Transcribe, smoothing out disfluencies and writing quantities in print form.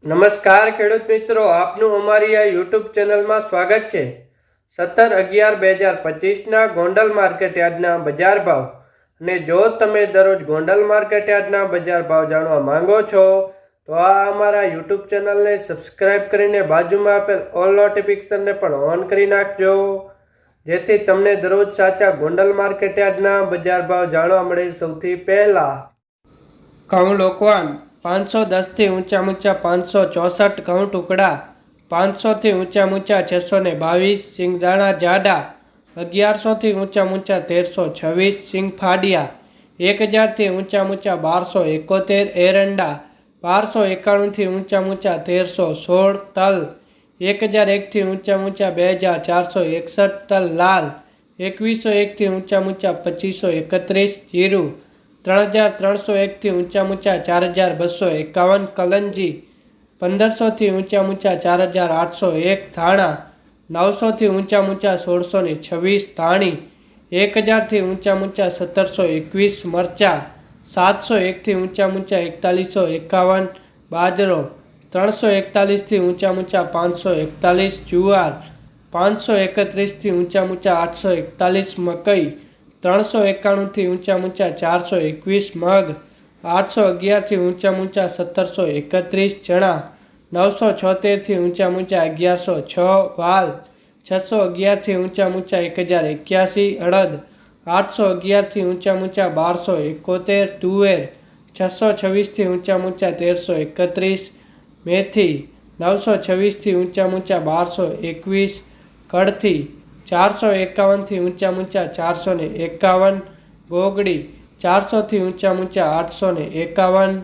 નમસ્કાર ખેડૂત મિત્રો, આપનું અમારી આ યુટ્યુબ ચેનલમાં સ્વાગત છે। 17/11/2025ના ગોંડલ માર્કેટ યાર્ડના બજાર ભાવ અને જો તમે દરરોજ ગોંડલ માર્કેટ યાર્ડના બજાર ભાવ જાણવા માંગો છો તો આ અમારા યુટ્યુબ ચેનલને સબસ્ક્રાઇબ કરીને બાજુમાં આપેલ ઓલ નોટિફિકેશનને પણ ઓન કરી નાખજો, જેથી તમને દરરોજ સાચા ગોંડલ માર્કેટ યાર્ડના બજાર ભાવ જાણવા મળે। સૌથી પહેલા ઘઉં લોકવાન 510 થી ઊંચા 564 ઘઉં ટુકડા 500 થી ઊંચા 622 સિંગદાણા જાડા 1100 થી ઊંચા 1326 સિંગ ફાડિયા 1000 થી ઊંચા 1271 એરંડા 1291 થી ઊંચા 1316 તલ 1001 થી ઊંચા 2461 તલ લાલ 2101 થી ઊંચા 2531 જીરું 3301 થી ઊંચા 4251 કલંજી 1500 થી ઊંચા 4801 ધાણા 900 થી ઊંચા 1626 ધાણી 1000 થી ઊંચા 1721 મરચા 701 થી ઊંચા 4151 બાજરો 341 થી ઊંચા 541 જુવાર 531 થી ઊંચા 841 મકઈ 391 થી ઊંચા 421 મગ 811 થી ઊંચા 1731 ચણા 976 થી ઊંચા 1106 વાલ 611 થી ઊંચા 1081 અડદ 811 થી ઊંચા 1271 તુવેર 626 થી ઊંચા 1331 મેથી 926 થી ઊંચા 1221 કડથી 451 થી ઊંચા 451 ગોગડી 400 થી ઊંચા 851